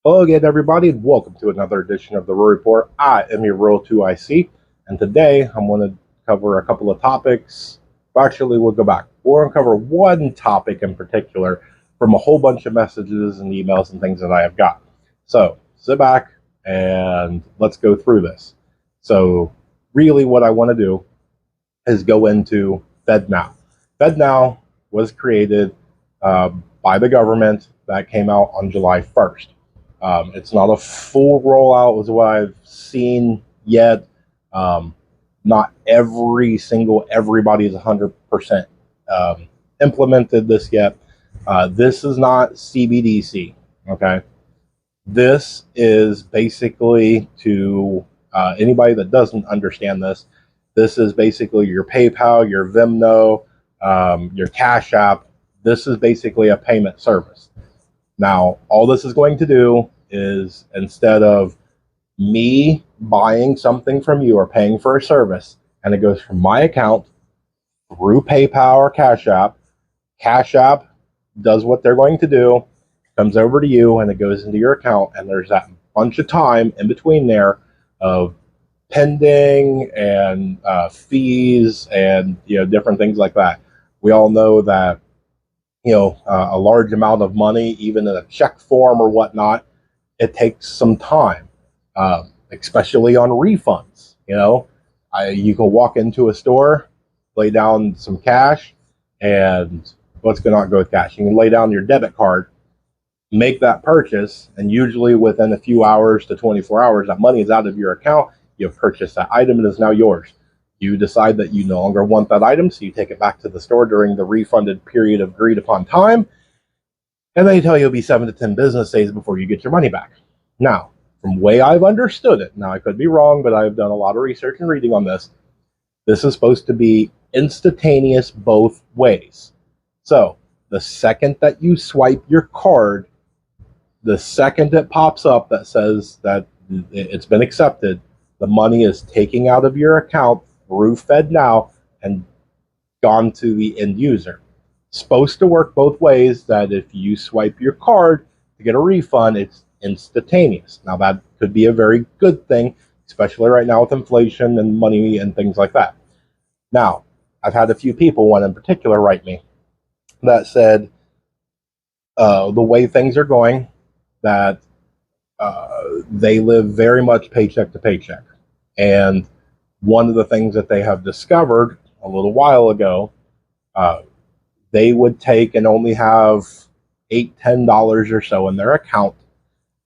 Hello again, everybody, and welcome to another edition of the Rural Report. I am your Rural 2IC, and today I'm going to cover a couple of topics. Actually, we'll go back. We're going to cover one topic in particular from a whole bunch of messages and emails and things that I have got. So sit back and let's go through this. So really what I want to do is go into Fednow. Fednow was created by the government. That came out on July 1st. It's not a full rollout as what I've seen yet. Not everybody is 100% implemented this yet. This is not CBDC, okay? This is basically to anybody that doesn't understand this. This is basically your PayPal, your Venmo, your Cash App. This is basically a payment service. Now, all this is going to do is instead of me buying something from you or paying for a service, and it goes from my account through PayPal or Cash App does what they're going to do, comes over to you, and it goes into your account, and there's that bunch of time in between there of pending and fees and different things like that. We all know that a large amount of money, even in a check form or whatnot, it takes some time, especially on refunds. You can walk into a store, lay down some cash, and what's going to go with cash? You can lay down your debit card, make that purchase, and usually within a few hours to 24 hours, that money is out of your account. You've purchased that item and it is now yours. You decide that you no longer want that item, so you take it back to the store during the refunded period of agreed upon time, and they tell you it'll be 7 to 10 business days before you get your money back. Now, from the way I've understood it, now I could be wrong, but I've done a lot of research and reading on this. This is supposed to be instantaneous both ways. So, the second that you swipe your card, the second it pops up that says that it's been accepted, the money is taken out of your account through Fednow and gone to the end user. It's supposed to work both ways, that if you swipe your card to get a refund, it's instantaneous. Now, that could be a very good thing, especially right now with inflation and money and things like that. Now, I've had a few people, one in particular, write me that said the way things are going, that they live very much paycheck to paycheck. And one of the things that they have discovered a little while ago, they would take and only have $8-10 or so in their account,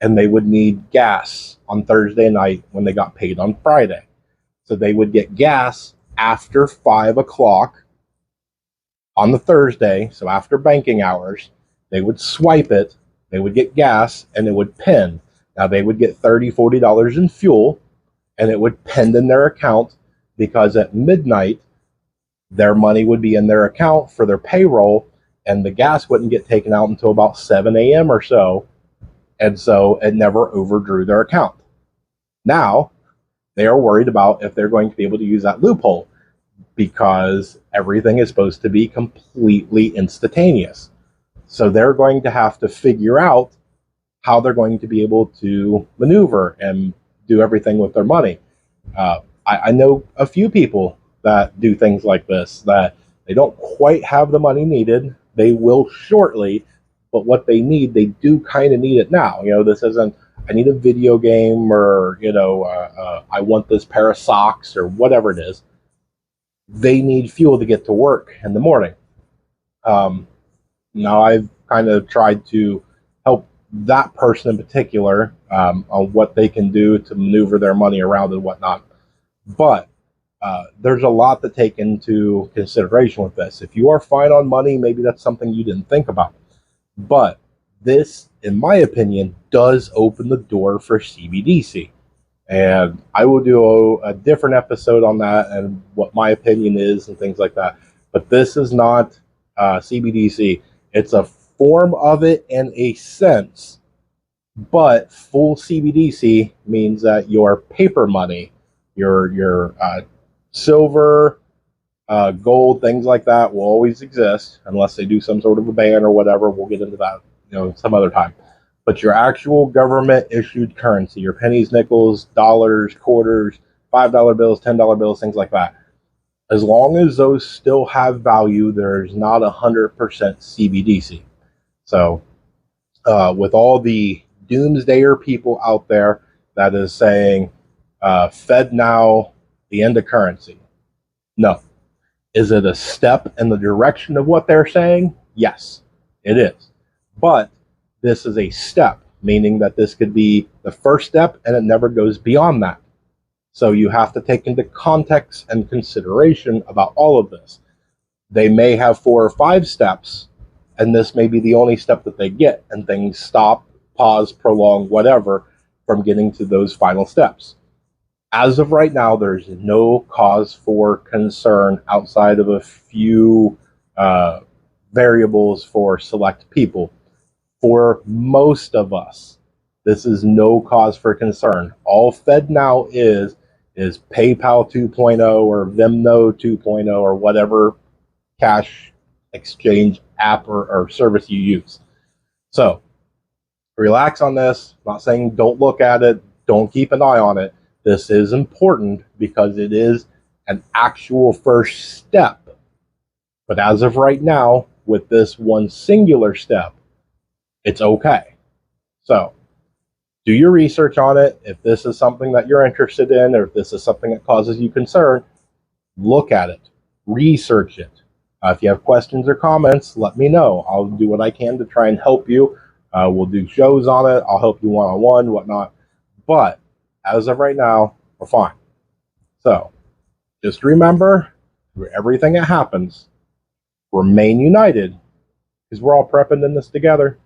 and they would need gas on Thursday night when they got paid on Friday. So they would get gas after 5 o'clock on the Thursday, so after banking hours. They would swipe it, they would get gas, and it would pin. Now, they would get $30-40 in fuel, and it would pend in their account, because at midnight, their money would be in their account for their payroll, and the gas wouldn't get taken out until about 7 a.m. or so, and so it never overdrew their account. Now, they are worried about if they're going to be able to use that loophole, because everything is supposed to be completely instantaneous. So they're going to have to figure out how they're going to be able to maneuver and do everything with their money. I know a few people that do things like this, that they don't quite have the money needed. They will shortly, but what they need, they do kind of need it now. This isn't, I need a video game, or, I want this pair of socks, or whatever it is. They need fuel to get to work in the morning. Now, I've kind of tried to help that person in particular on what they can do to maneuver their money around and whatnot. But there's a lot to take into consideration with this. If you are fine on money, maybe that's something you didn't think about. But this, in my opinion, does open the door for CBDC. And I will do a different episode on that and what my opinion is and things like that. But this is not CBDC. It's a form of it in a sense, but full CBDC means that your paper money, your silver, gold, things like that will always exist unless they do some sort of a ban or whatever. We'll get into that, some other time. But your actual government issued currency, your pennies, nickels, dollars, quarters, $5 bills, $10 bills, things like that, as long as those still have value, there's not 100% CBDC. So, with all the doomsdayer people out there that is saying, Fednow, the end of currency. No. Is it a step in the direction of what they're saying? Yes, it is. But this is a step, meaning that this could be the first step and it never goes beyond that. So you have to take into context and consideration about all of this. They may have 4 or 5 steps, and this may be the only step that they get, and things stop, pause, prolong, whatever, from getting to those final steps. As of right now, there's no cause for concern outside of a few variables for select people. For most of us, this is no cause for concern. All Fednow is PayPal 2.0 or Venmo 2.0 or whatever cash exchange app or service you use. So relax on this. I'm not saying don't look at it, don't keep an eye on it. This is important because it is an actual first step. But as of right now, with this one singular step, it's okay. So do your research on it. If this is something that you're interested in, or if this is something that causes you concern, look at it, research it. If you have questions or comments, let me know. I'll do what I can to try and help you. We'll do shows on it. I'll help you one-on-one, whatnot. But as of right now, we're fine. So just remember, through everything that happens, remain united, because we're all prepping in this together.